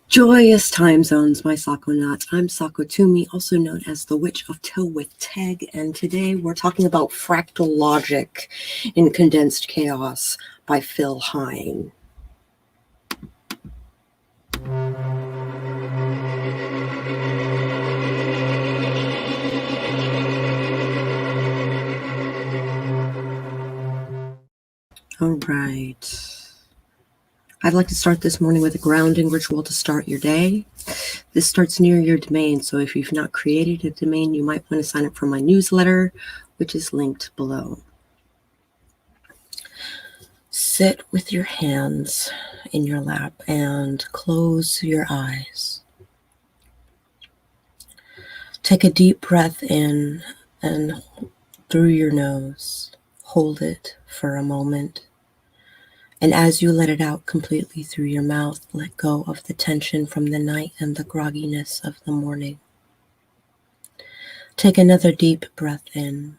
Joyous time zones, my Sakonauts. I'm Sako Tumi, also known as the Witch of Tylwyth Teg, and today we're talking about fractal logic in Condensed Chaos by Phil Hine. All right. I'd like to start this morning with a grounding ritual to start your day. This starts near your domain, so if you've not created a domain, you might want to sign up for my newsletter, which is linked below. Sit with your hands in your lap and close your eyes. Take a deep breath in and through your nose. Hold it for a moment. And as you let it out completely through your mouth, let go of the tension from the night and the grogginess of the morning. Take another deep breath in.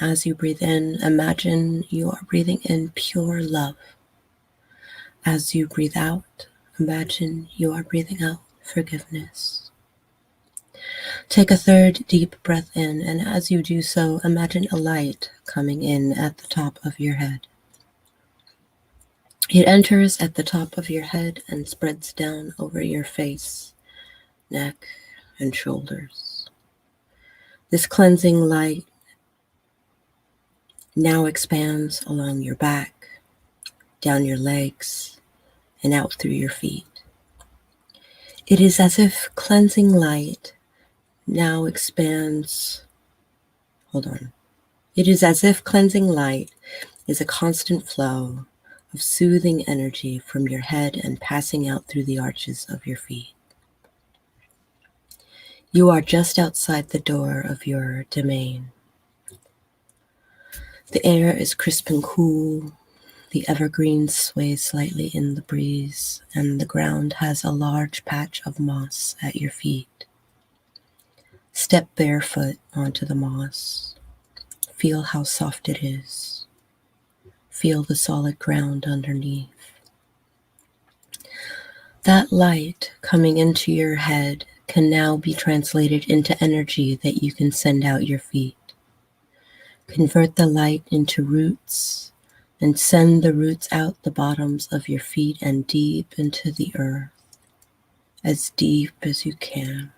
As you breathe in, imagine you are breathing in pure love. As you breathe out, imagine you are breathing out forgiveness. Take a third deep breath in, and as you do so, imagine a light coming in at the top of your head. It enters at the top of your head and spreads down over your face, neck, and shoulders. This cleansing light now expands along your back, down your legs, and out through your feet. It is as if cleansing light now expands. It is as if cleansing light is a constant flow of soothing energy from your head and passing out through the arches of your feet. You are just outside the door of your domain. The air is crisp and cool. The evergreens sway slightly in the breeze, and the ground has a large patch of moss at your feet. Step barefoot onto the moss. Feel how soft it is. Feel the solid ground underneath. That light coming into your head can now be translated into energy that you can send out your feet. Convert the light into roots and send the roots out the bottoms of your feet and deep into the earth, as deep as you can.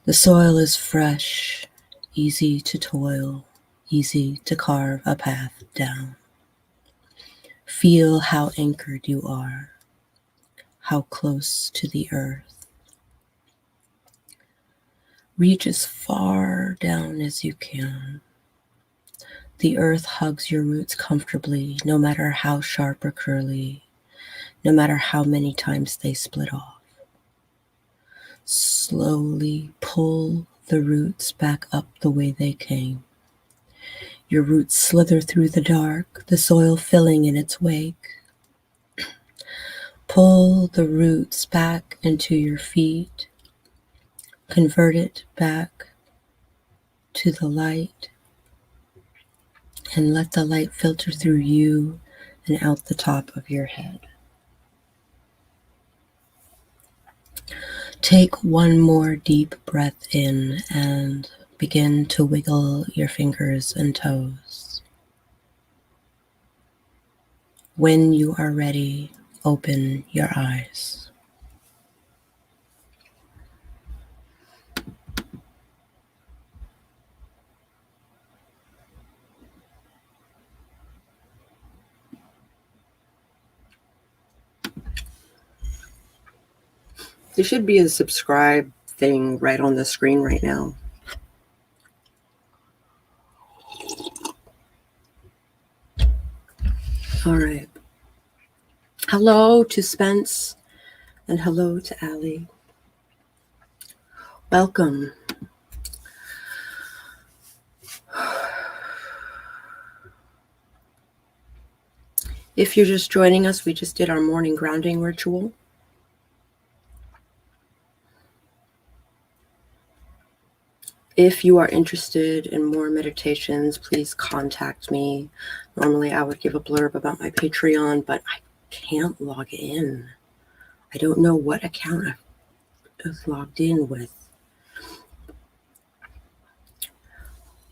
The soil is fresh, easy to toil, easy to carve a path down. Feel how anchored you are, how close to the earth. Reach as far down as you can. The earth hugs your roots comfortably, no matter how sharp or curly, no matter how many times they split off. Slowly pull the roots back up the way they came. Your roots slither through the dark, the soil filling in its wake. Pull the roots back into your feet. Convert it back to the light. And let the light filter through you and out the top of your head. Take one more deep breath in and begin to wiggle your fingers and toes. When you are ready, open your eyes. There should be a subscribe thing right on the screen right now. All right. Hello to Spence and hello to Allie. Welcome. If you're just joining us, we just did our morning grounding ritual. If you are interested in more meditations, please contact me. Normally I would give a blurb about my Patreon, but I can't log in. I don't know what account I've logged in with.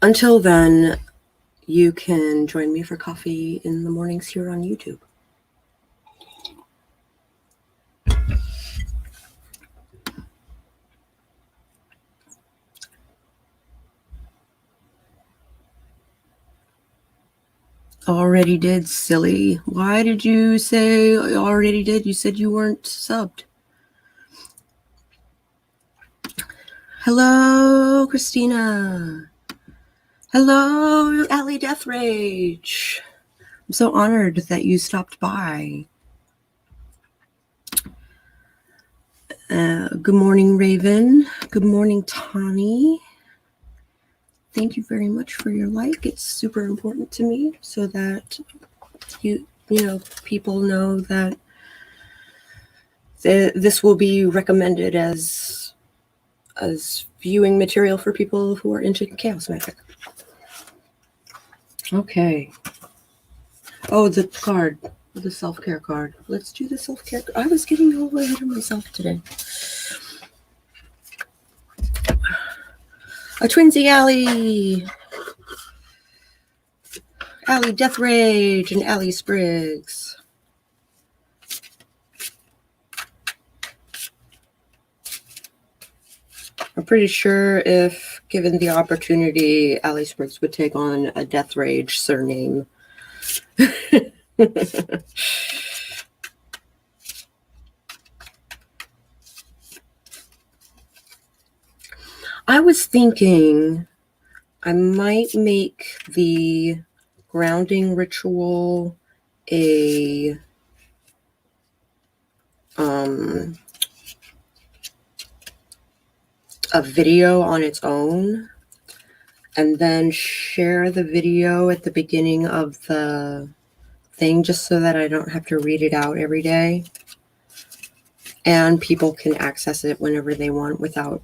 Until then, you can join me for coffee in the mornings here on YouTube. Already did, silly. Why did you say already did? You said you weren't subbed. Hello, Christina. Hello, Allie Death Rage. I'm so honored that you stopped by. Good morning, Raven. Good morning, Tawny. Thank you very much for your like. It's super important to me so that people know that this will be recommended as viewing material for people who are into chaos magic. Okay. Oh, the card, the self-care card. Let's do the self-care. I was getting all the way ahead of myself today. A twinsy Allie. Allie Death Rage and Allie Spriggs. I'm pretty sure if given the opportunity, Allie Spriggs would take on a Death Rage surname. I was thinking I might make the grounding ritual a video on its own, and then share the video at the beginning of the thing just so that I don't have to read it out every day, and people can access it whenever they want without,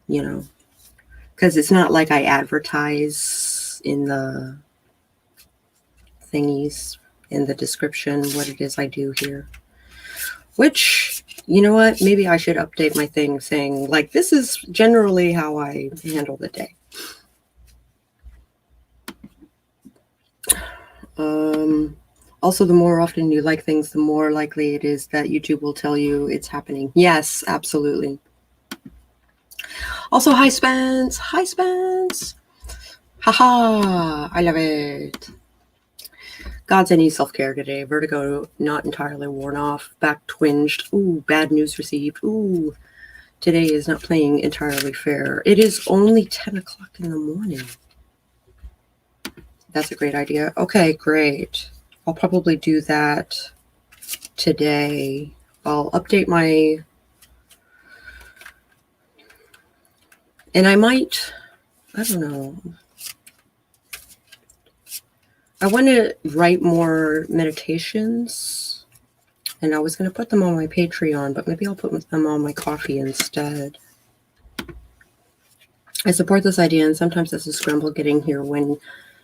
because it's not like I advertise in the thingies in the description what it is I do here. Which, you know what, maybe I should update my thing saying, like, this is generally how I handle the day. Also, the more often you like things, the more likely it is that YouTube will tell you it's happening. Yes, absolutely. Also, hi, Spence. Hi, Spence. Haha, I love it. Gods, I need self-care today. Vertigo not entirely worn off. Back twinged. Ooh, bad news received. Ooh, today is not playing entirely fair. It is only 10 o'clock in the morning. That's a great idea. Okay, great. I'll probably do that today. I'll update my... And I might... I don't know. I want to write more meditations. And I was going to put them on my Patreon, but maybe I'll put them on my coffee instead. I support this idea, and sometimes it's a scramble getting here when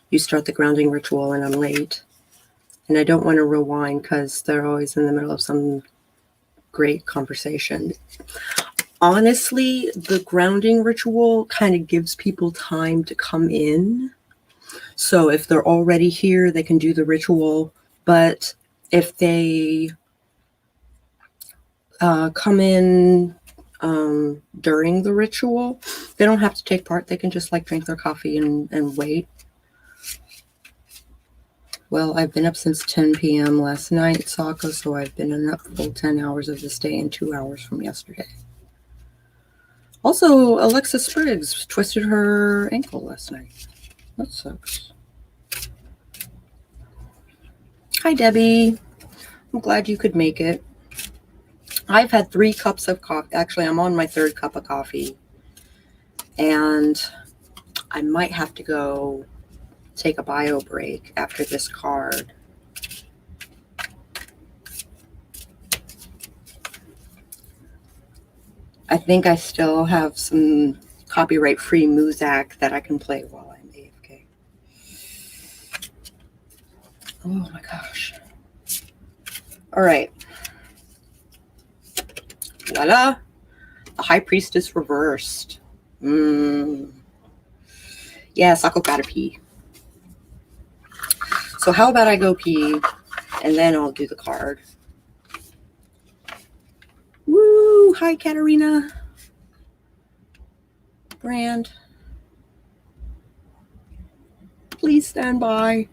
you start the grounding ritual and I'm late. And I don't want to rewind because they're always in the middle of some great conversation. Honestly, the grounding ritual kind of gives people time to come in. So if they're already here, they can do the ritual. But if they come in during the ritual, they don't have to take part. They can just drink their coffee and wait. Well, I've been up since 10 p.m. last night, Sako, so I've been up full 10 hours of this day and 2 hours from yesterday. Also, Alexa Spriggs twisted her ankle last night. That sucks. Hi, Debbie. I'm glad you could make it. I've had 3 cups of coffee. Actually, I'm on my 3rd cup of coffee. And I might have to go take a bio break after this card. I think I still have some copyright-free Muzak that I can play while I'm AFK. Oh my gosh. All right. Voila. The High Priestess reversed. Yeah, Sako gotta pee. So how about I go pee, and then I'll do the card. Woo! Hi, Katarina. Brand. Please stand by.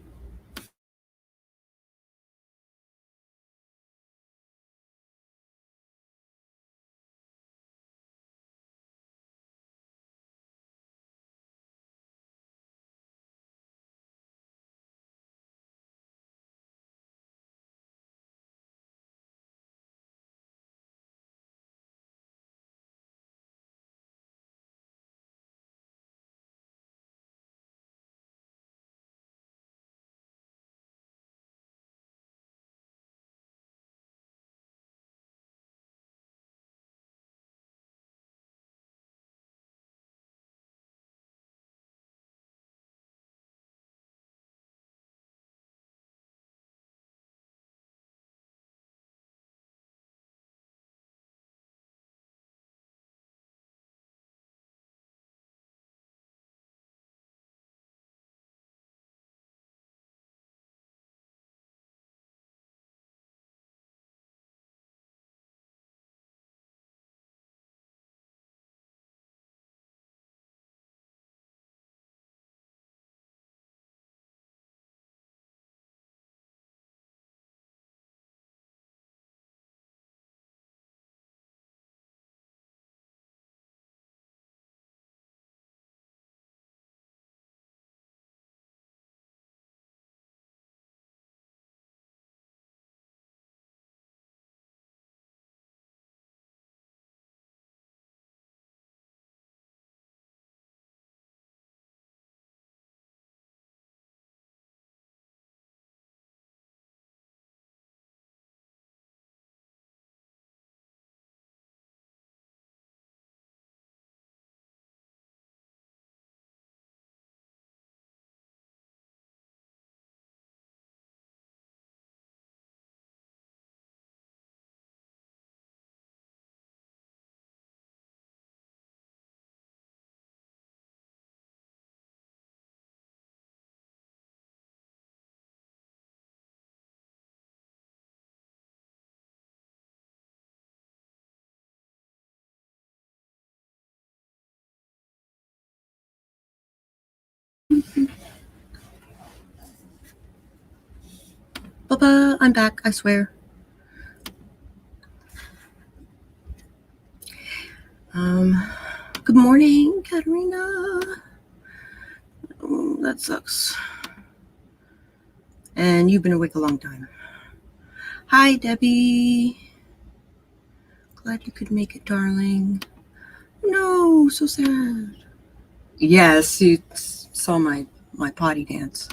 Bubba, I'm back, I swear. Good morning, Katarina. That sucks. And you've been awake a long time. Hi, Debbie. Glad you could make it, darling. No, so sad. Yes, you saw my potty dance.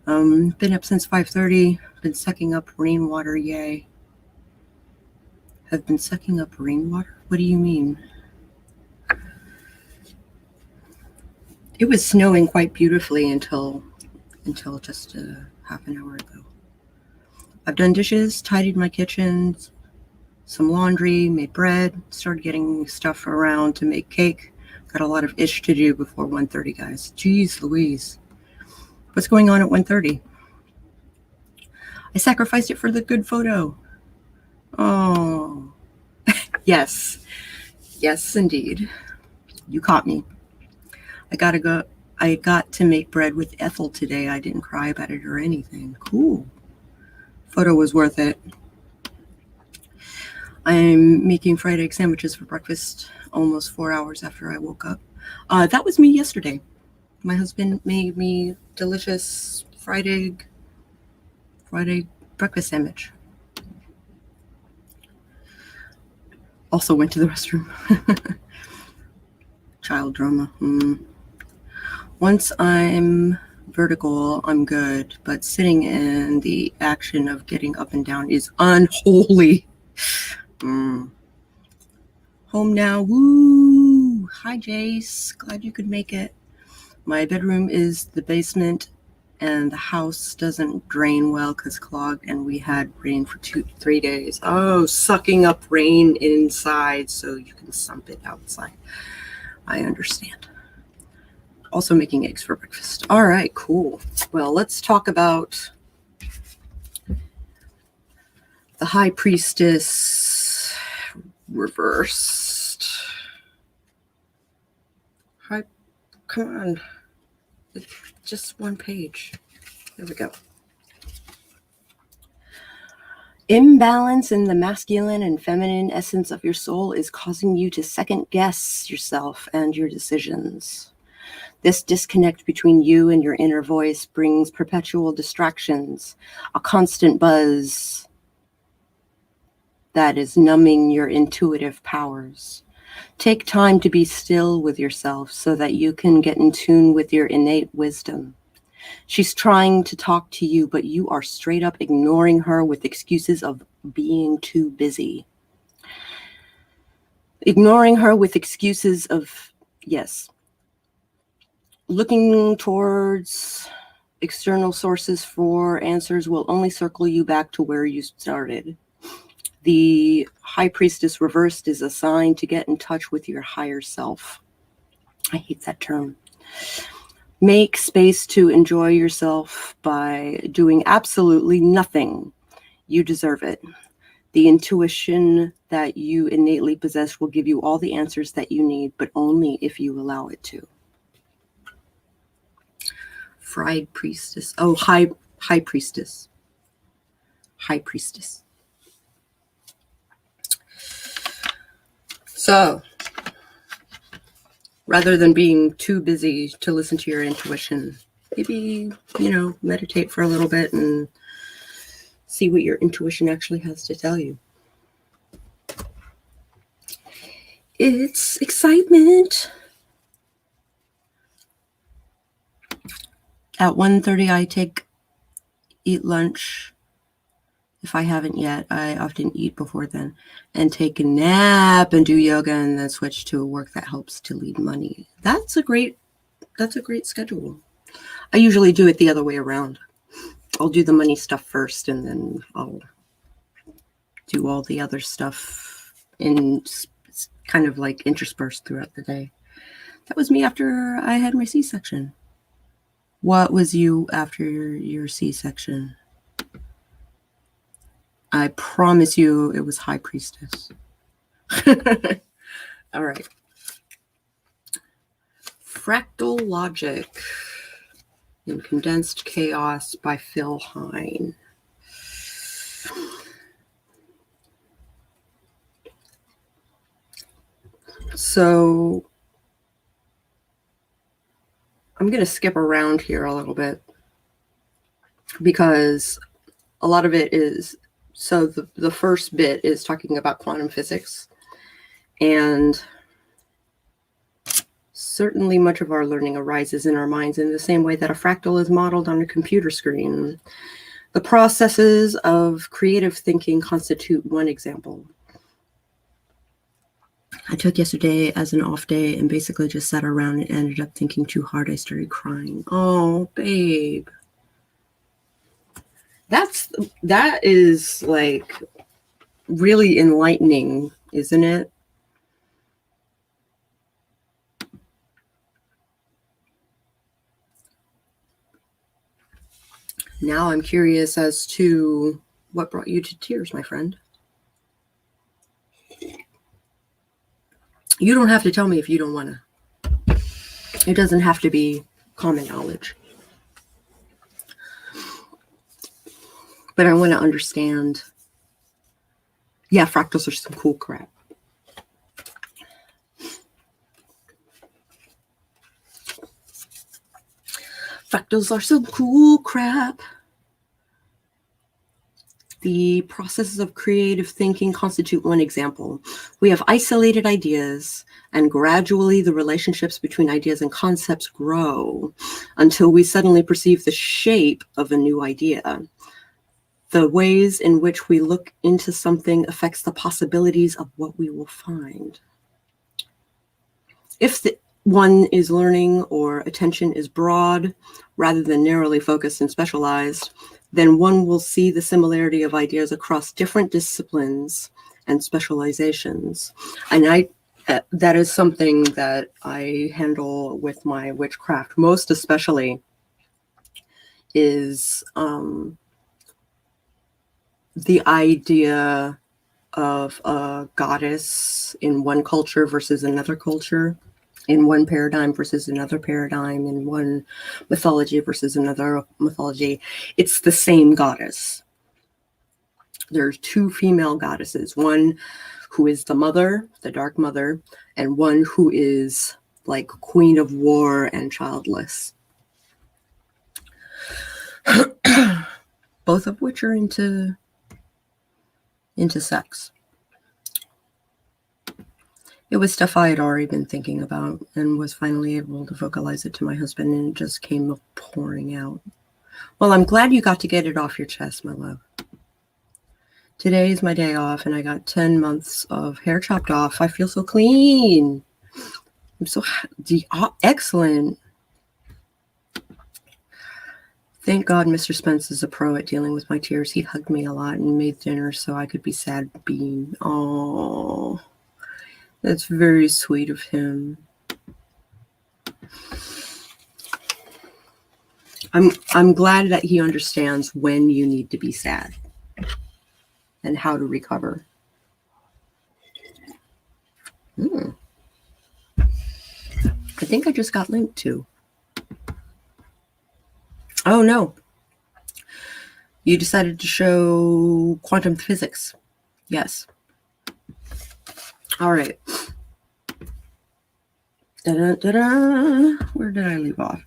Been up since 5:30. Been sucking up rainwater, yay. Have been sucking up rainwater? What do you mean? It was snowing quite beautifully until just half an hour ago. I've done dishes, tidied my kitchen, some laundry, made bread, started getting stuff around to make cake. Got a lot of ish to do before 1:30, guys. Jeez Louise. What's going on at 1:30? I sacrificed it for the good photo. Oh. Yes. Yes, indeed. You caught me. I got to make bread with Ethel today. I didn't cry about it or anything. Cool. Photo was worth it. I'm making fried egg sandwiches for breakfast almost 4 hours after I woke up. That was me yesterday. My husband made me delicious fried egg breakfast sandwich. Also went to the restroom. Child drama. Once I'm vertical, I'm good, but sitting in the action of getting up and down is unholy. Home now. Woo! Hi, Jace. Glad you could make it. My bedroom is the basement, and the house doesn't drain well because clogged, and we had rain for 3 days. Oh, sucking up rain inside so you can sump it outside. I understand. Also making eggs for breakfast. All right, cool. Well, let's talk about the High Priestess reversed. Come on. It's just one page. There we go. Imbalance in the masculine and feminine essence of your soul is causing you to second guess yourself and your decisions. This disconnect between you and your inner voice brings perpetual distractions, a constant buzz that is numbing your intuitive powers. Take time to be still with yourself so that you can get in tune with your innate wisdom. She's trying to talk to you, but you are straight up ignoring her with excuses of being too busy. Ignoring her with excuses of, yes, looking towards external sources for answers will only circle you back to where you started. The High Priestess reversed is a sign to get in touch with your higher self. I hate that term. Make space to enjoy yourself by doing absolutely nothing. You deserve it. The intuition that you innately possess will give you all the answers that you need, but only if you allow it to. Fried Priestess. Oh, High Priestess. High Priestess. So, rather than being too busy to listen to your intuition, maybe, meditate for a little bit and see what your intuition actually has to tell you. It's excitement. At 1:30, I eat lunch. If I haven't yet, I often eat before then and take a nap and do yoga and then switch to a work that helps to lead money. That's a great schedule. I usually do it the other way around. I'll do the money stuff first and then I'll do all the other stuff in kind of like interspersed throughout the day. That was me after I had my C-section. What was you after your C-section? I promise you it was High Priestess. All right. Fractal Logic in Condensed Chaos by Phil Hine. So I'm going to skip around here a little bit because a lot of it is, so the first bit is talking about quantum physics, and certainly much of our learning arises in our minds in the same way that a fractal is modeled on a computer screen. The processes of creative thinking constitute one example. I took yesterday as an off day and basically just sat around and ended up thinking too hard. I started crying. Oh, babe. That is like really enlightening, isn't it? Now I'm curious as to what brought you to tears, my friend. You don't have to tell me if you don't want to. It doesn't have to be common knowledge. But I want to understand. Yeah, fractals are some cool crap. Fractals are some cool crap. The processes of creative thinking constitute one example. We have isolated ideas, and gradually the relationships between ideas and concepts grow until we suddenly perceive the shape of a new idea. The ways in which we look into something affects the possibilities of what we will find. If one is learning or attention is broad rather than narrowly focused and specialized, then one will see the similarity of ideas across different disciplines and specializations. And that is something that I handle with my witchcraft, most especially is the idea of a goddess in one culture versus another culture, in one paradigm versus another paradigm, in one mythology versus another mythology. It's the same goddess. There's two female goddesses, one who is the mother, the dark mother, and one who is like queen of war and childless. Both of which are into sex. It was stuff I had already been thinking about and was finally able to vocalize it to my husband, and it just came pouring out. Well, I'm glad you got to get it off your chest, my love. Today is my day off, and I got 10 months of hair chopped off. I feel so clean. I'm so excellent. Thank God Mr. Spence is a pro at dealing with my tears. He hugged me a lot and made dinner so I could be sad being. Oh, that's very sweet of him. I'm glad that he understands when you need to be sad and how to recover. I think I just got linked to. Oh, no. You decided to show quantum physics. Yes. All right. Da-da-da-da. Where did I leave off?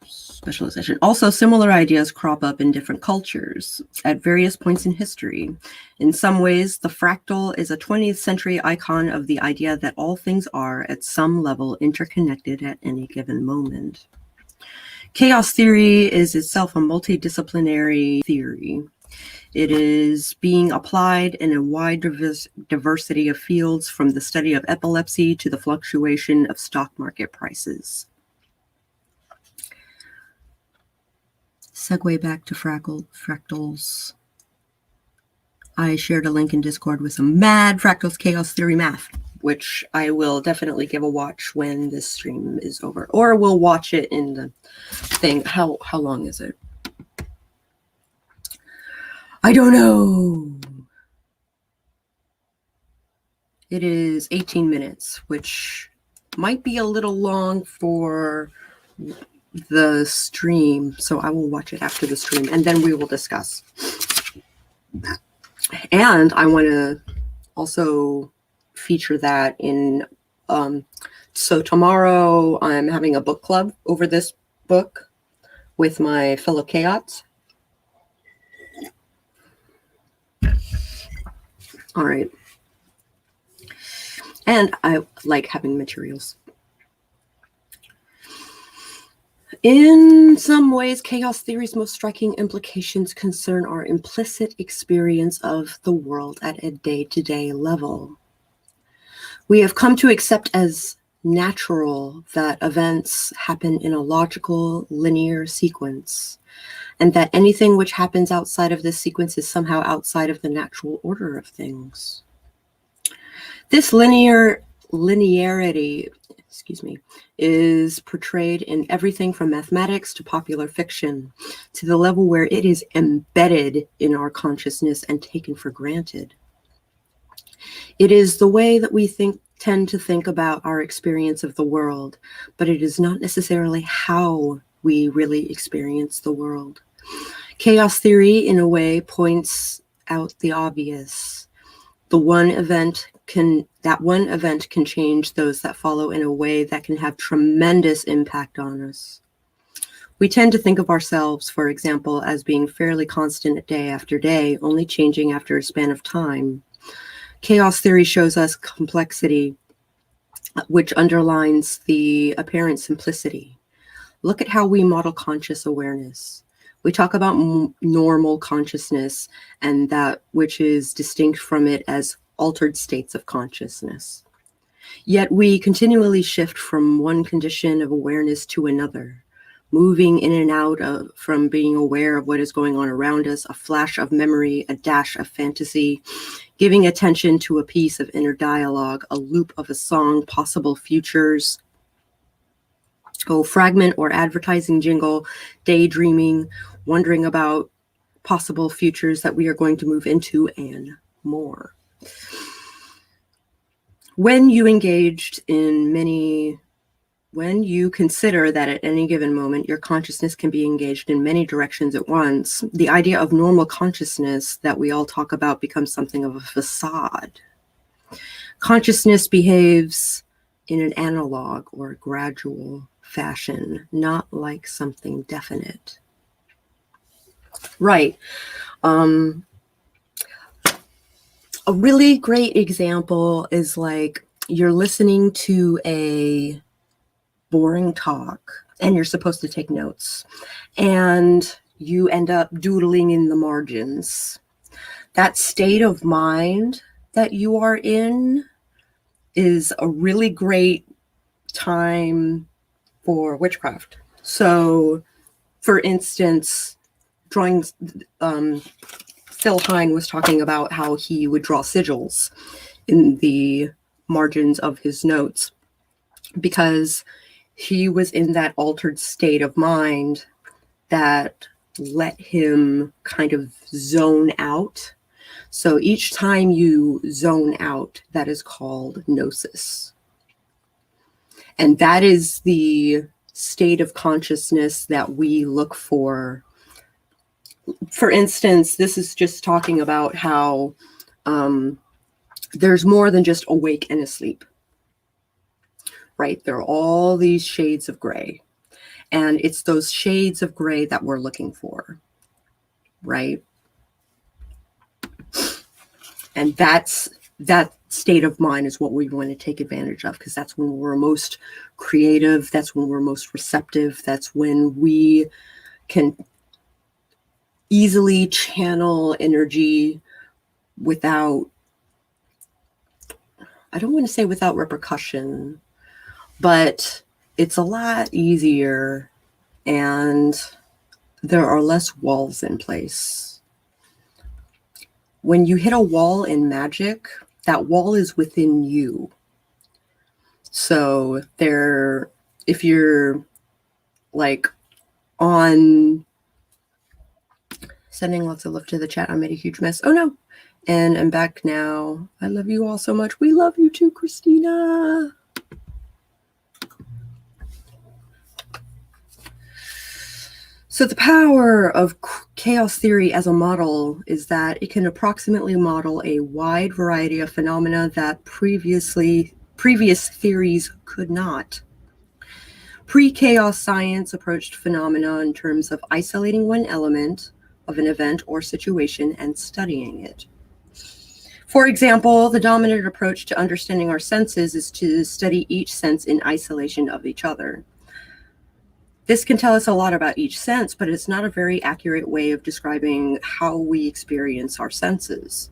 Specialization. Also, similar ideas crop up in different cultures at various points in history. In some ways, the fractal is a 20th century icon of the idea that all things are, at some level, interconnected at any given moment. Chaos theory is itself a multidisciplinary theory. It is being applied in a wide diversity of fields, from the study of epilepsy to the fluctuation of stock market prices. Segue back to fractals. I shared a link in Discord with some mad fractals chaos theory math, which I will definitely give a watch when this stream is over, or we'll watch it in the thing. How long is it? I don't know. It is 18 minutes, which might be a little long for the stream, so I will watch it after the stream, and then we will discuss. And I want to also feature that in so tomorrow I'm having a book club over this book with my fellow Sakonauts. All right. And I like having materials. In some ways, chaos theory's most striking implications concern our implicit experience of the world at a day-to-day level. We have come to accept as natural that events happen in a logical, linear sequence, and that anything which happens outside of this sequence is somehow outside of the natural order of things. This linearity, is portrayed in everything from mathematics to popular fiction, to the level where it is embedded in our consciousness and taken for granted. It is the way that we tend to think about our experience of the world, but it is not necessarily how we really experience the world. Chaos theory, in a way, points out the obvious. That one event can change those that follow in a way that can have tremendous impact on us. We tend to think of ourselves, for example, as being fairly constant day after day, only changing after a span of time. Chaos theory shows us complexity, which underlines the apparent simplicity. Look at how we model conscious awareness. We talk about normal consciousness and that which is distinct from it as altered states of consciousness. Yet we continually shift from one condition of awareness to another, moving in and out from being aware of what is going on around us, a flash of memory, a dash of fantasy, giving attention to a piece of inner dialogue, a loop of a song, possible futures, fragment or advertising jingle, daydreaming, wondering about possible futures that we are going to move into, and more. When you consider that at any given moment your consciousness can be engaged in many directions at once, the idea of normal consciousness that we all talk about becomes something of a facade. Consciousness behaves in an analog or gradual fashion, not like something definite. Right. A really great example is like you're listening to a boring talk and you're supposed to take notes and you end up doodling in the margins. That state of mind that you are in is a really great time for witchcraft. So, for instance, drawings, Phil Hine was talking about how he would draw sigils in the margins of his notes because he was in that altered state of mind that let him kind of zone out. So each time you zone out, that is called gnosis. And that is the state of consciousness that we look for. For instance, this is just talking about how there's more than just awake and asleep, right? There are all these shades of gray, and it's those shades of gray that we're looking for, right? And that state of mind is what we want to take advantage of, because that's when we're most creative, that's when we're most receptive, that's when we can easily channel energy without, I don't want to say without repercussion, but it's a lot easier and there are less walls in place. When you hit a wall in magic, that wall is within you. So if you're like on, sending lots of love to the chat, I made a huge mess. Oh no. And I'm back now. I love you all so much. We love you too, Christina. So the power of chaos theory as a model is that it can approximately model a wide variety of phenomena that previous theories could not. Pre-chaos science approached phenomena in terms of isolating one element of an event or situation and studying it. For example, the dominant approach to understanding our senses is to study each sense in isolation of each other. This can tell us a lot about each sense, but it's not a very accurate way of describing how we experience our senses.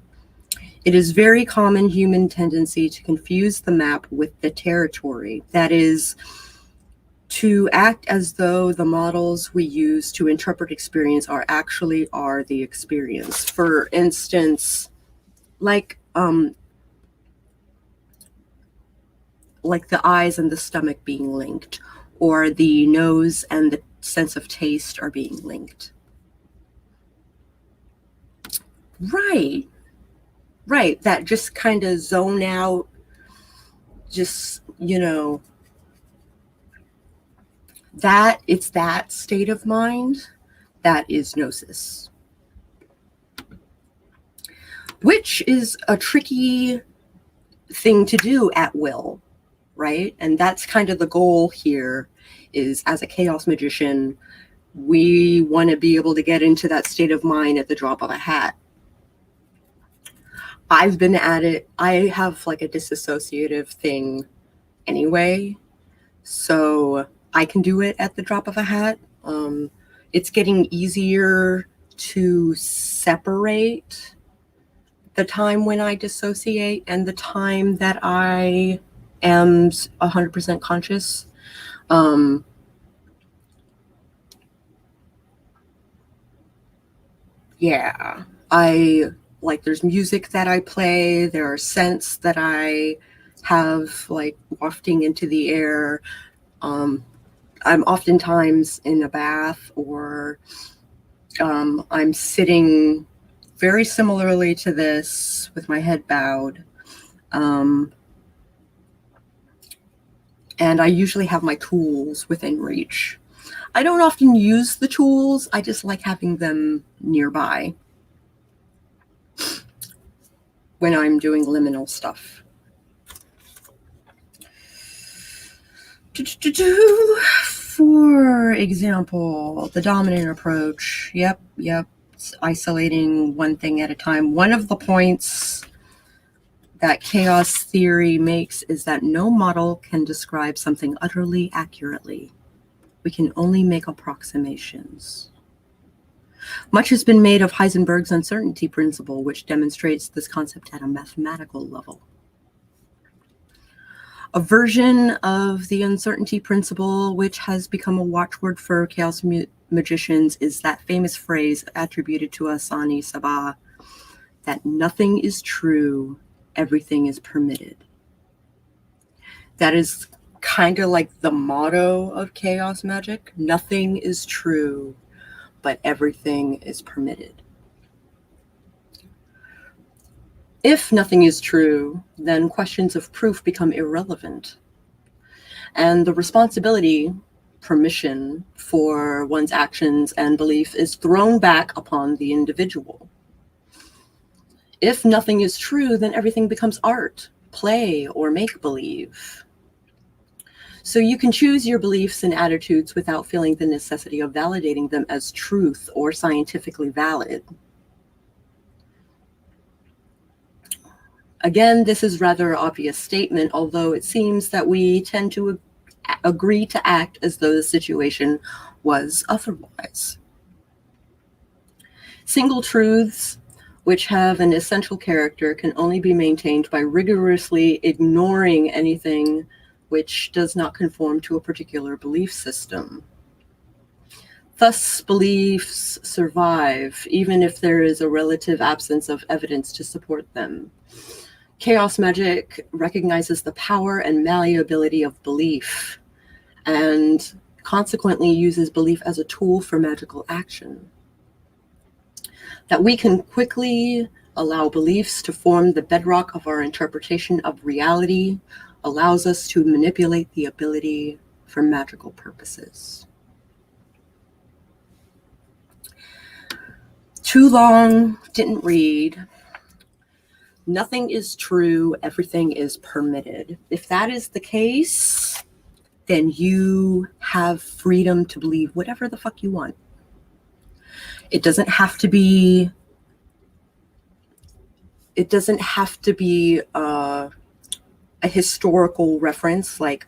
It is very common human tendency to confuse the map with the territory. That is, to act as though the models we use to interpret experience are the experience. For instance, like the eyes and the stomach being linked, or the nose and the sense of taste are being linked. Right. That just kind of zone out, just, it's that state of mind that is gnosis, which is a tricky thing to do at will, right? And that's kind of the goal here, is as a chaos magician, we want to be able to get into that state of mind at the drop of a hat. I've been at it. I have like a disassociative thing anyway, so I can do it at the drop of a hat. It's getting easier to separate the time when I dissociate and the time that I am 100% conscious. Yeah, there's music that I play, there are scents that I have like wafting into the air. I'm oftentimes in a bath, or I'm sitting very similarly to this with my head bowed. And I usually have my tools within reach. I don't often use the tools, I just like having them nearby when I'm doing liminal stuff. For example, the dominant approach. Yep. It's isolating one thing at a time. One of the points that chaos theory makes is that no model can describe something utterly accurately. We can only make approximations. Much has been made of Heisenberg's uncertainty principle, which demonstrates this concept at a mathematical level. A version of the uncertainty principle, which has become a watchword for chaos magicians, is that famous phrase attributed to Asani Sabah, that nothing is true, everything is permitted. That is kind of like the motto of chaos magic. Nothing is true, but everything is permitted. If nothing is true, then questions of proof become irrelevant. And the responsibility, permission for one's actions and belief is thrown back upon the individual. If nothing is true, then everything becomes art, play, or make-believe. So you can choose your beliefs and attitudes without feeling the necessity of validating them as truth or scientifically valid. Again, this is rather an obvious statement, although it seems that we tend to agree to act as though the situation was otherwise. Single truths, which have an essential character, can only be maintained by rigorously ignoring anything which does not conform to a particular belief system. Thus, beliefs survive, even if there is a relative absence of evidence to support them. Chaos magic recognizes the power and malleability of belief, and consequently uses belief as a tool for magical action. That we can quickly allow beliefs to form the bedrock of our interpretation of reality allows us to manipulate the ability for magical purposes. Too long, didn't read. Nothing is true, everything is permitted. If that is the case, then you have freedom to believe whatever the fuck you want. It doesn't have to be a historical reference. Like,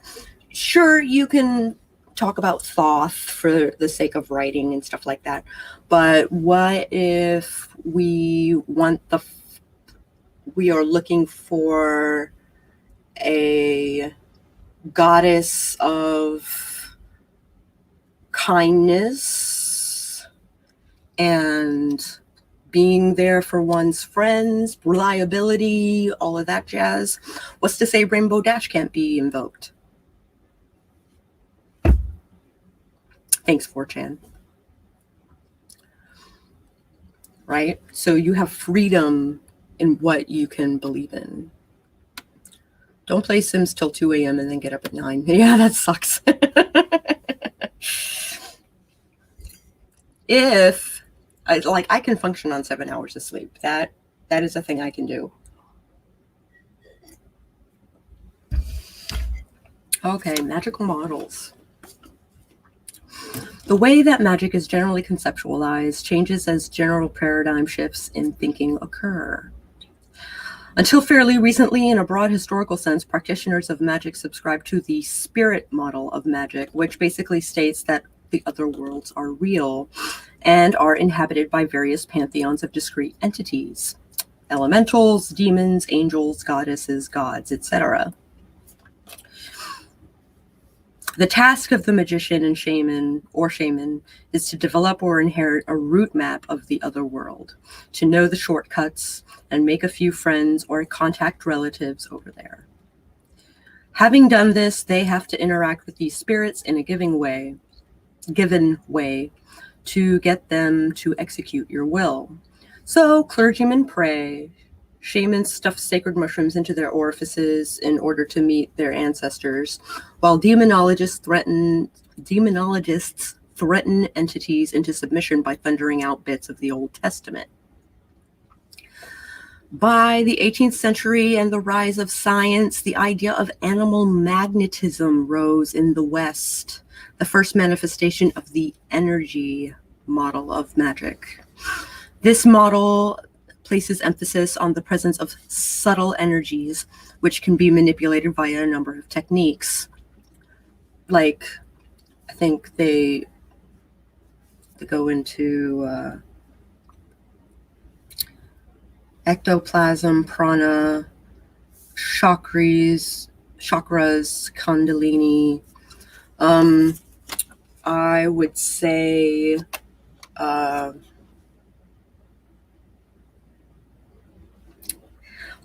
sure, you can talk about Thoth for the sake of writing and stuff like that, but what if we are looking for a goddess of kindness and being there for one's friends, reliability, all of that jazz? What's to say Rainbow Dash can't be invoked? Thanks, 4chan. Right? So you have freedom in what you can believe in. Don't play Sims till 2 a.m. and then get up at 9. Yeah, that sucks. I can function on 7 hours of sleep. That is a thing I can do. Okay, magical models. The way that magic is generally conceptualized changes as general paradigm shifts in thinking occur. Until fairly recently, in a broad historical sense, practitioners of magic subscribe to the spirit model of magic, which basically states that the other worlds are real and are inhabited by various pantheons of discrete entities: elementals, demons, angels, goddesses, gods, etc. The task of the magician and shaman is to develop or inherit a route map of the other world, to know the shortcuts and make a few friends or contact relatives over there. Having done this, they have to interact with these spirits in a given way to get them to execute your will. So clergymen pray, shamans stuff sacred mushrooms into their orifices in order to meet their ancestors, while demonologists threaten entities into submission by thundering out bits of the Old Testament. By the 18th century and the rise of science, the idea of animal magnetism rose in the West, the first manifestation of the energy model of magic. This model places emphasis on the presence of subtle energies, which can be manipulated via a number of techniques. Like, I think they go into ectoplasm, prana, chakras, kundalini. I would say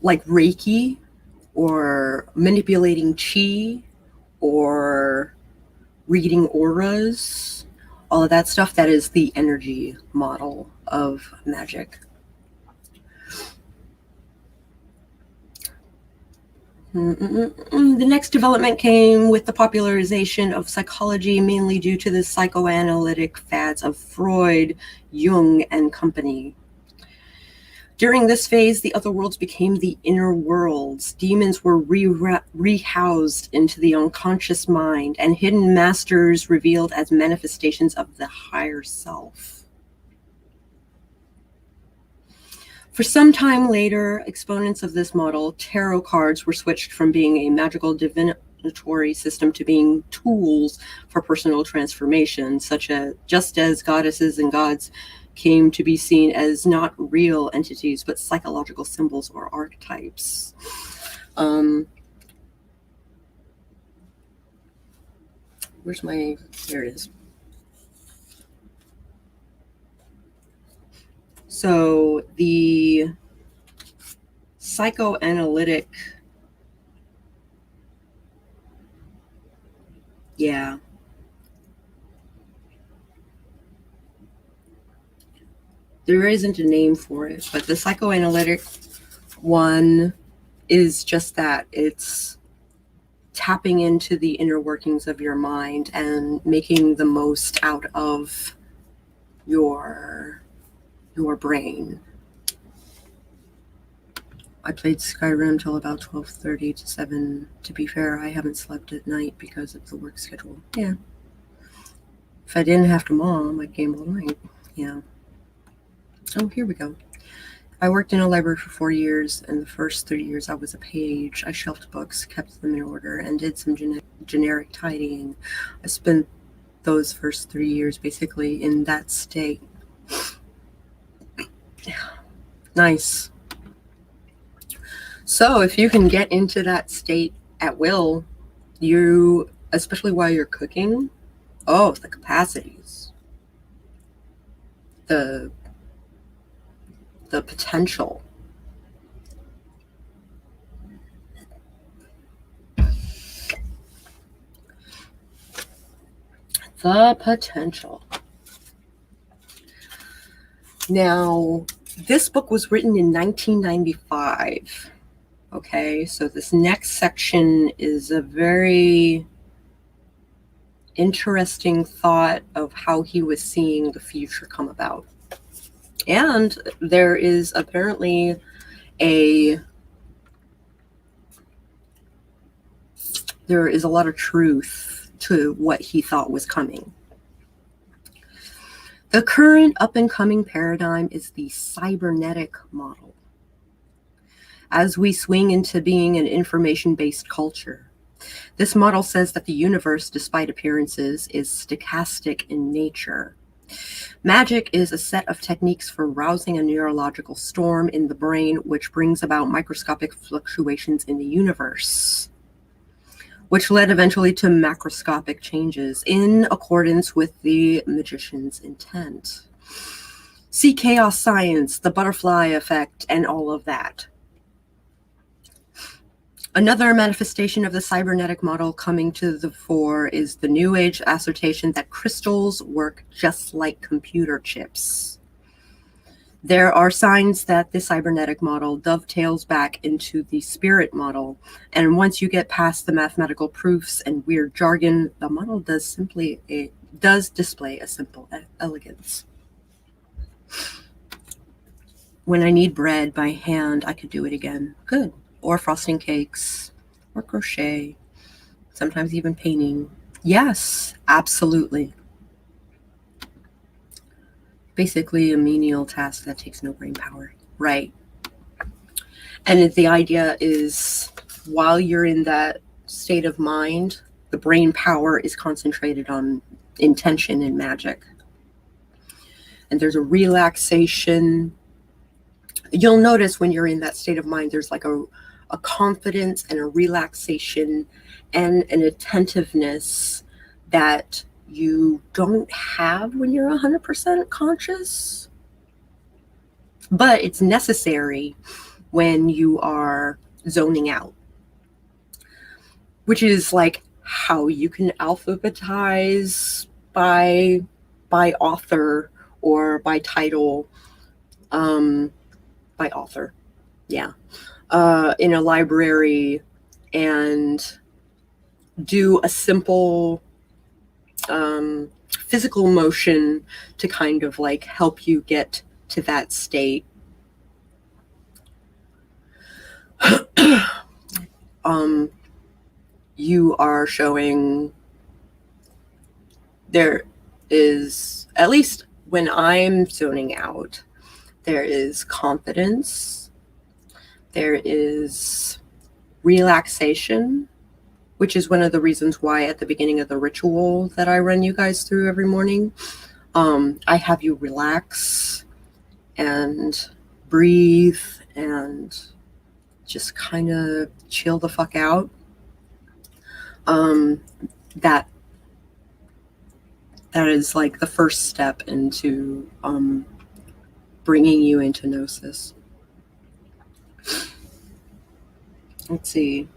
like Reiki, or manipulating chi, or reading auras, all of that stuff. That is the energy model of magic. The next development came with the popularization of psychology, mainly due to the psychoanalytic fads of Freud, Jung, and company. During this phase, the other worlds became the inner worlds. Demons were rehoused into the unconscious mind, and hidden masters revealed as manifestations of the higher self. For some time later, exponents of this model, tarot cards, were switched from being a magical divinatory system to being tools for personal transformation, just as goddesses and gods came to be seen as not real entities, but psychological symbols or archetypes. There it is. So the psychoanalytic, there isn't a name for it, but the psychoanalytic one is just that. It's tapping into the inner workings of your mind and making the most out of your brain. I played Skyrim till about 12:30 to 7. To be fair, I haven't slept at night because of the work schedule. Yeah. If I didn't have to mom, I'd game all night. Yeah. Oh, here we go. I worked in a library for 4 years, and the first 3 years I was a page. I shelved books, kept them in order, and did some generic tidying. I spent those first 3 years basically in that state. Nice. So if you can get into that state at will, especially while you're cooking, the capacities, the potential. The potential. Now, this book was written in 1995. Okay, so this next section is a very interesting thought of how he was seeing the future come about. And there is apparently a lot of truth to what he thought was coming. The current up-and-coming paradigm is the cybernetic model. As we swing into being an information-based culture, this model says that the universe, despite appearances, is stochastic in nature. Magic is a set of techniques for rousing a neurological storm in the brain, which brings about microscopic fluctuations in the universe. which led eventually to macroscopic changes in accordance with the magician's intent. See chaos science, the butterfly effect, and all of that. Another manifestation of the cybernetic model coming to the fore is the New Age assertion that crystals work just like computer chips. There are signs that the cybernetic model dovetails back into the spirit model, and once you get past the mathematical proofs and weird jargon, the model does display a simple elegance. When I need bread by hand, I could do it again. Good. Or frosting cakes, or crochet, sometimes even painting. Yes, absolutely. Basically a menial task that takes no brain power. Right. And the idea is, while you're in that state of mind, the brain power is concentrated on intention and magic. And there's a relaxation. You'll notice when you're in that state of mind, there's like a confidence and a relaxation and an attentiveness that you don't have when you're 100% conscious. But it's necessary when you are zoning out, which is like how you can alphabetize by author or by title, by author, yeah, in a library, and do a simple physical motion to kind of like help you get to that state. You are showing, there is, at least when I'm zoning out, there is confidence, there is relaxation, which is one of the reasons why at the beginning of the ritual that I run you guys through every morning, I have you relax and breathe and just kind of chill the fuck out. That is like the first step into bringing you into gnosis. Let's see.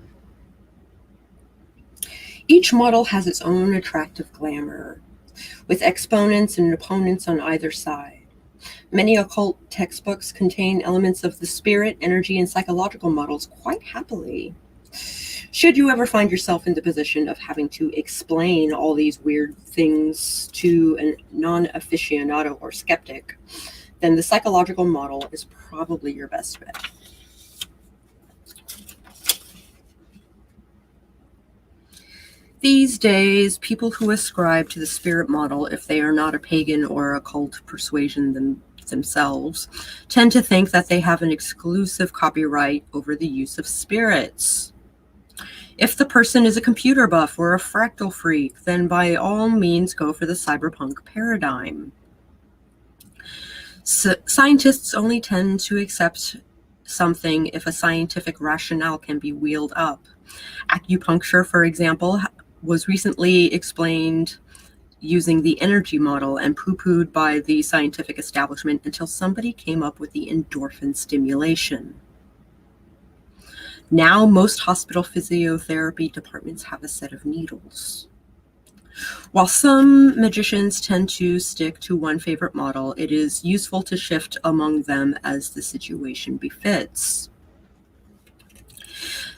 Each model has its own attractive glamour, with exponents and opponents on either side. Many occult textbooks contain elements of the spirit, energy, and psychological models quite happily. Should you ever find yourself in the position of having to explain all these weird things to a non-aficionado or skeptic, then the psychological model is probably your best bet. These days, people who ascribe to the spirit model, if they are not a pagan or occult persuasion themselves, tend to think that they have an exclusive copyright over the use of spirits. If the person is a computer buff or a fractal freak, then by all means go for the cyberpunk paradigm. Scientists only tend to accept something if a scientific rationale can be wheeled up. Acupuncture, for example, was recently explained using the energy model and poo-pooed by the scientific establishment until somebody came up with the endorphin stimulation. Now, most hospital physiotherapy departments have a set of needles. While some magicians tend to stick to one favorite model, it is useful to shift among them as the situation befits.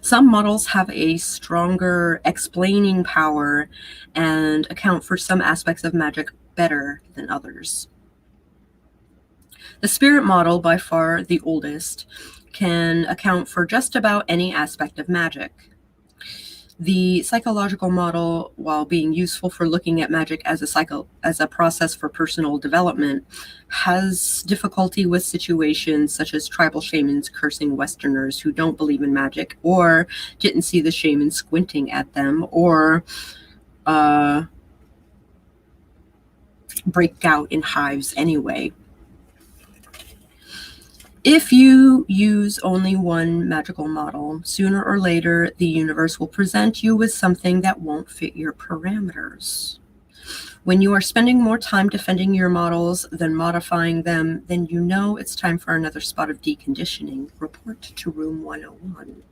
Some models have a stronger explaining power and account for some aspects of magic better than others. The spirit model, by far the oldest, can account for just about any aspect of magic. The psychological model, while being useful for looking at magic as a process for personal development, has difficulty with situations such as tribal shamans cursing Westerners who don't believe in magic or didn't see the shaman squinting at them, or break out in hives anyway. If you use only one magical model, sooner or later, the universe will present you with something that won't fit your parameters. When you are spending more time defending your models than modifying them, then you know it's time for another spot of deconditioning. Report to room 101.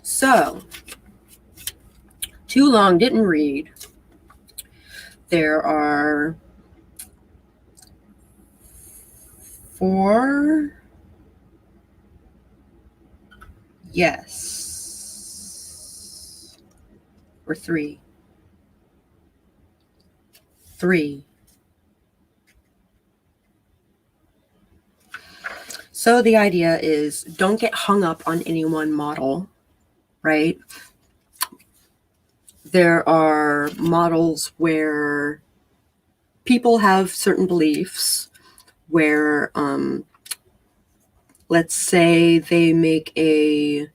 So, too long, didn't read. There are 4 yes, or 3. 3. So the idea is, don't get hung up on any one model, right? There are models where people have certain beliefs, where let's say they make a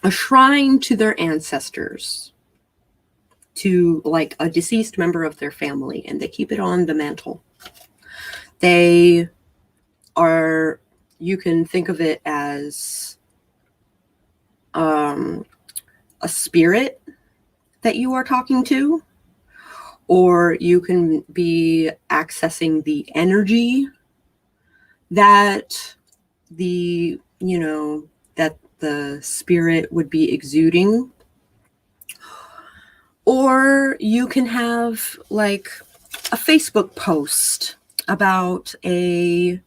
shrine to their ancestors, to like a deceased member of their family, and they keep it on the mantle. They are, you can think of it as a spirit that you are talking to, or you can be accessing the energy that the, you know, that the spirit would be exuding. Or you can have like a Facebook post about a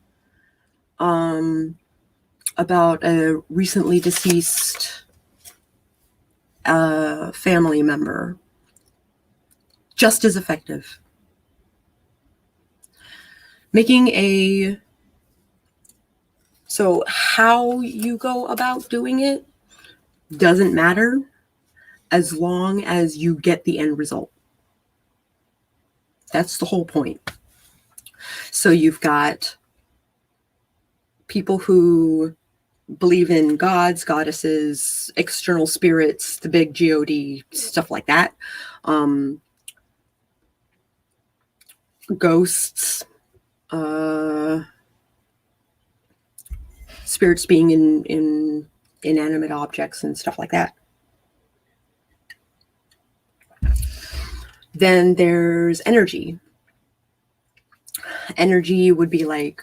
recently deceased family member. Just as effective. So how you go about doing it doesn't matter, as long as you get the end result. That's the whole point. So you've got people who believe in gods, goddesses, external spirits, the big God, stuff like that. Ghosts, spirits being in inanimate objects and stuff like that. Then there's energy. Energy would be like,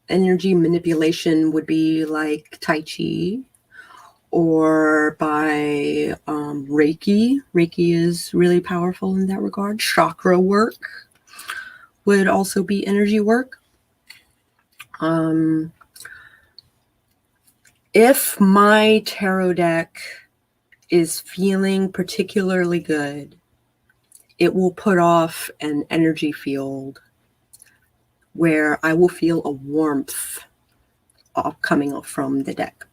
energy manipulation would be like Tai Chi, or by Reiki. Reiki is really powerful in that regard. Chakra work would also be energy work. If my tarot deck is feeling particularly good, it will put off an energy field where I will feel a warmth coming off from the deck.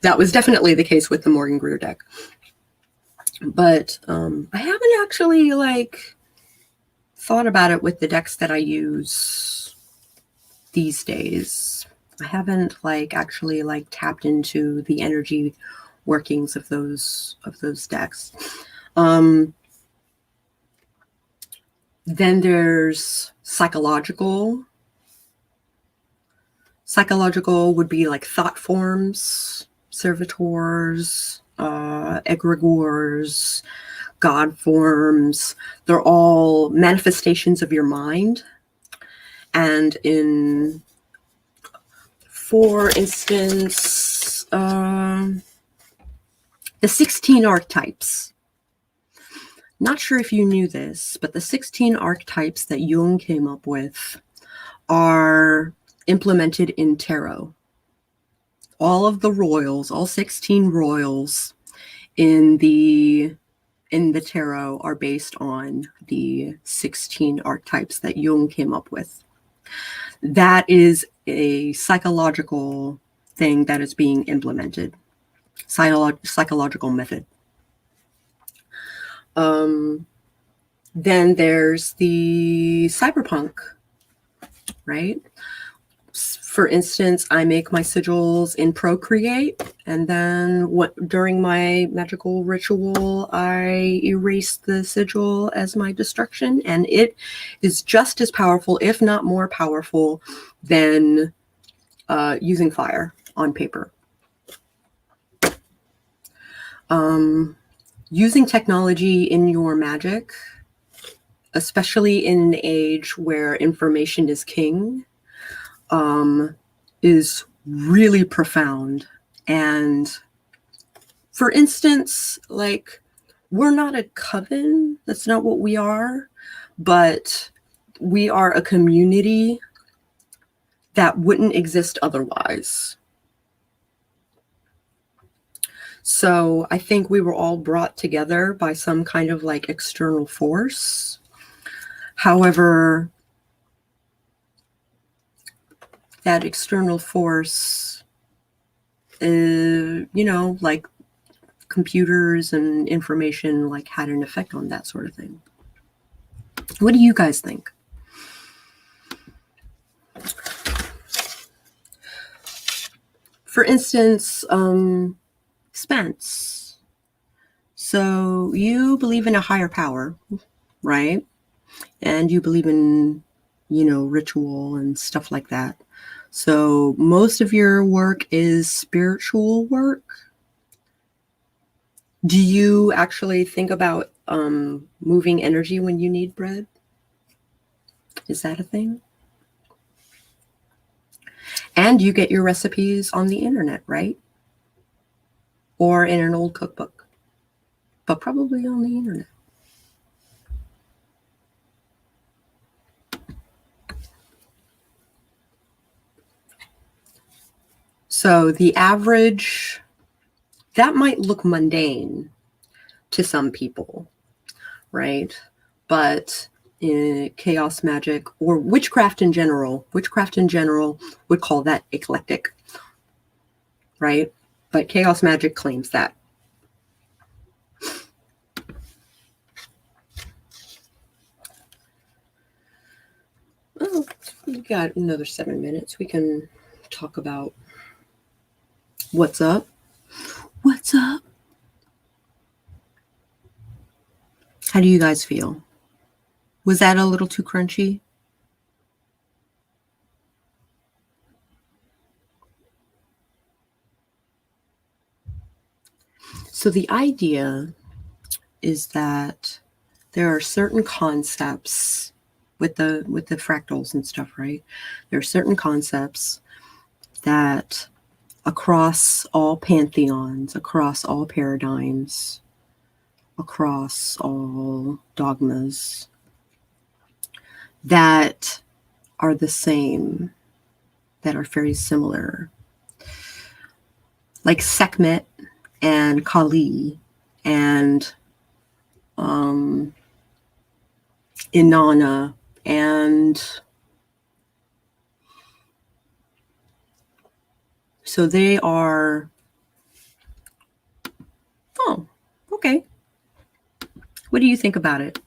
That was definitely the case with the Morgan Greer deck. But I haven't actually thought about it with the decks that I use these days. I haven't actually tapped into the energy workings of those decks. Then there's psychological. Psychological would be like thought forms, servitors, egregores, god forms. They're all manifestations of your mind. And for instance, the 16 archetypes. Not sure if you knew this, but the 16 archetypes that Jung came up with are implemented in tarot. All of the royals, all 16 royals in the tarot are based on the 16 archetypes that Jung came up with. That is a psychological thing that is being implemented. Psychological method. Then there's the cyberpunk, right? For instance, I make my sigils in Procreate, And then during my magical ritual, I erase the sigil as my destruction. And it is just as powerful, if not more powerful, than using fire on paper. Using technology in your magic, especially in an age where information is king, is really profound. And for instance, like, we're not a coven. That's not what we are. But we are a community that wouldn't exist otherwise. So I think we were all brought together by some kind of like external force. However, that external force, you know, like computers and information, like, had an effect on that sort of thing. What do you guys think? For instance, Spence. So you believe in a higher power, right? And you believe in, you know, ritual and stuff like that. So most of your work is spiritual work. Do you actually think about moving energy when you need bread? Is that a thing? And you get your recipes on the internet, right? Or in an old cookbook, but probably on the internet. So the average, that might look mundane to some people, right? But in chaos magic or witchcraft in general would call that eclectic, right? But chaos magic claims that. Oh, we got another 7 minutes. We can talk about what's up. What's up? How do you guys feel? Was that a little too crunchy? So the idea is that there are certain concepts with the fractals and stuff, right? There are certain concepts that across all pantheons, across all paradigms, across all dogmas, that are the same, that are very similar. Like Sekhmet and Kali and Inanna and so they are, oh, okay. What do you think about it?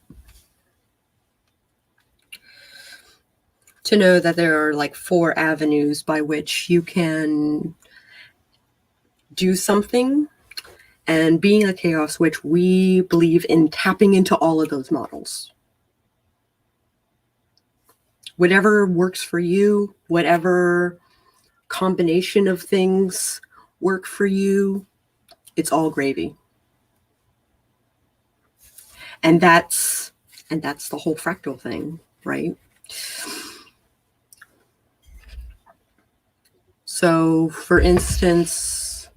To know that there are like 4 avenues by which you can do something. And being a chaos witch, we believe in tapping into all of those models. Whatever works for you, whatever combination of things work for you, it's all gravy. And that's the whole fractal thing, right? So, for instance,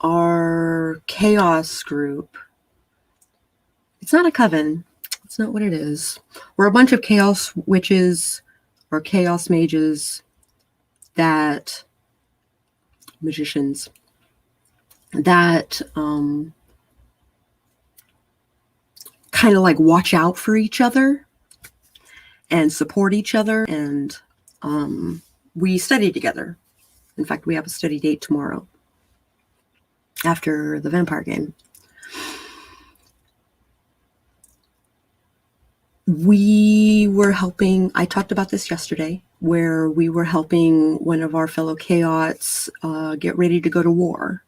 our chaos group, it's not a coven. It's not what it is. We're a bunch of chaos witches or chaos mages, that magicians that kind of like watch out for each other and support each other. And we study together. In fact, we have a study date tomorrow after the vampire game. We were helping, I talked about this yesterday, where we were helping one of our fellow chaots get ready to go to war.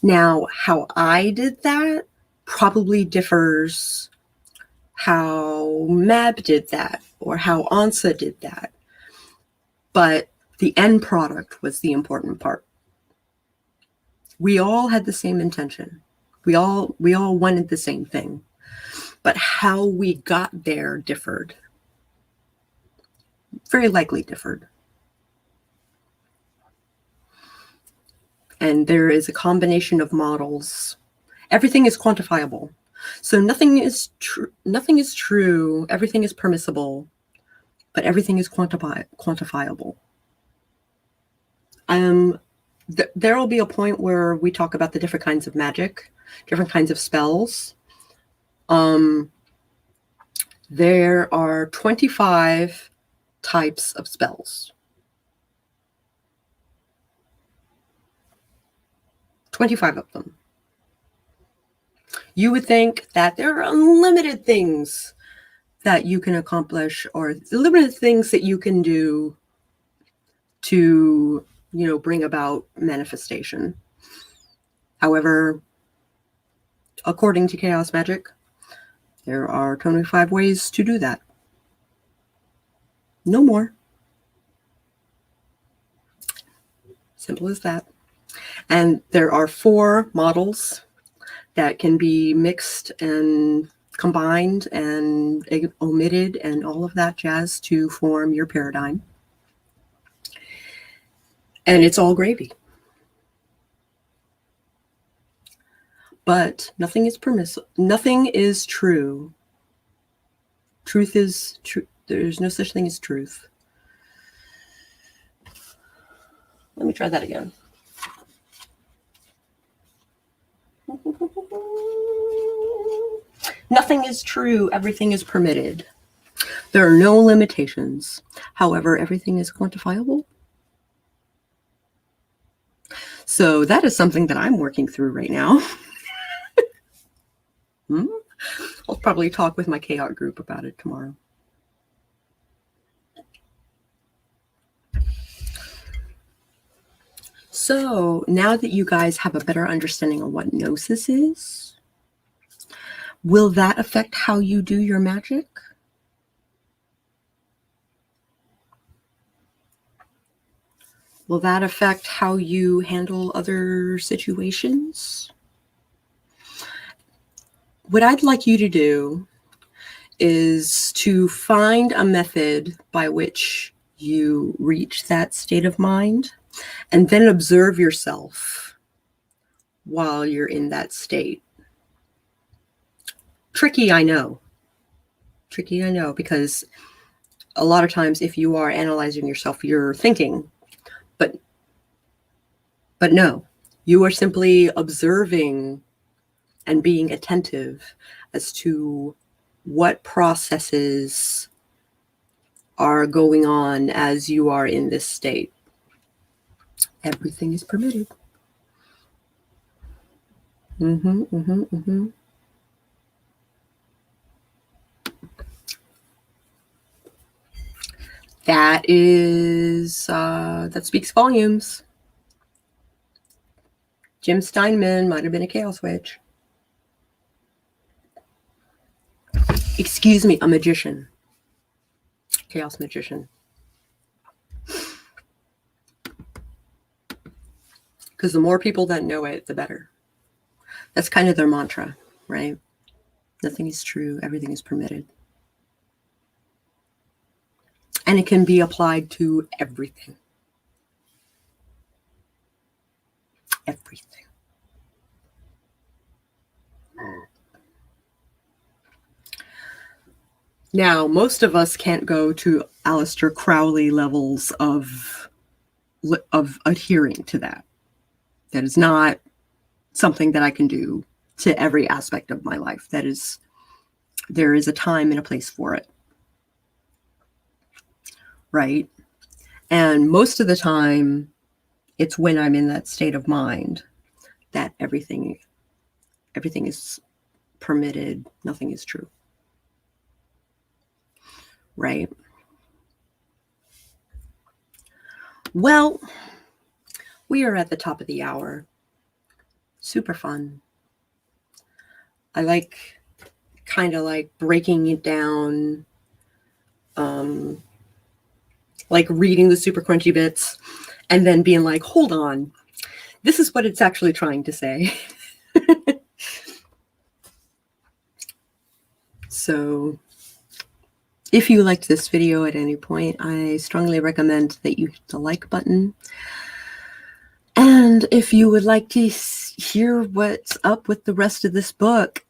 Now, how I did that probably differs how Mab did that or how Ansa did that. But the end product was the important part. We all had the same intention. We all wanted the same thing. But how we got there differed. Very likely differed. And there is a combination of models. Everything is quantifiable. So nothing is true. Nothing is true. Everything is permissible, but everything is quantifiable. There will be a point where we talk about the different kinds of magic, different kinds of spells. There are 25 types of spells. 25 of them. You would think that there are unlimited things that you can accomplish or limited things that you can do to, bring about manifestation. However, according to chaos magic, there are 25 ways to do that. No more. Simple as that. And there are 4 models that can be mixed and combined and omitted and all of that jazz to form your paradigm. And it's all gravy. But nothing is permissible. Nothing is true. Truth is true. There's no such thing as truth. Let me try that again. Nothing is true. Everything is permitted. There are no limitations. However, everything is quantifiable. So that is something that I'm working through right now. I'll probably talk with my chaos group about it tomorrow. So now that you guys have a better understanding of what gnosis is, will that affect how you do your magic? Will that affect how you handle other situations? What I'd like you to do is to find a method by which you reach that state of mind and then observe yourself while you're in that state. Tricky, I know. Tricky, I know, because a lot of times if you are analyzing yourself, you're thinking, but no, you are simply observing and being attentive as to what processes are going on as you are in this state. Everything is permitted. That is, that speaks volumes. Jim Steinman might have been a chaos witch. Excuse me, a magician. Chaos magician. Because the more people that know it, the better. That's kind of their mantra, right? Nothing is true. Everything is permitted. And it can be applied to everything. Everything. Now, most of us can't go to Aleister Crowley levels of adhering to that. That is not something that I can do to every aspect of my life. There is a time and a place for it. Right? And most of the time, it's when I'm in that state of mind that everything is permitted, nothing is true. right? Well, we are at the top of the hour. Super fun. I like kind of like breaking it down, like reading the super crunchy bits and then being like, hold on, this is what it's actually trying to say. So if you liked this video at any point, I strongly recommend that you hit the like button. And if you would like to hear what's up with the rest of this book,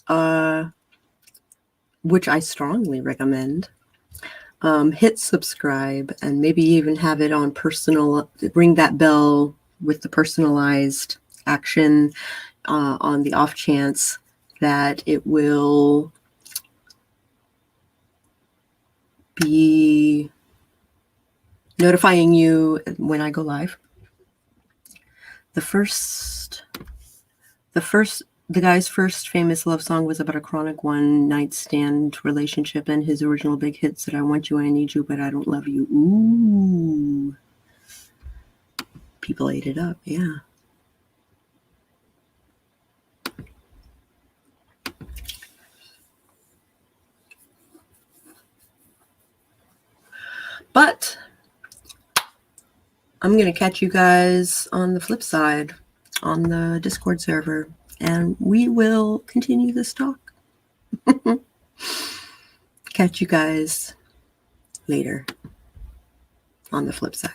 which I strongly recommend, hit subscribe and maybe even have it on personal, ring that bell with the personalized action on the off chance that it will be notifying you when I go live. The guy's first famous love song was about a chronic one-night stand relationship, and his original big hit said, "I want you, I need you, but I don't love you." Ooh. People ate it up, yeah. But I'm going to catch you guys on the flip side on the Discord server, and we will continue this talk. Catch you guys later on the flip side.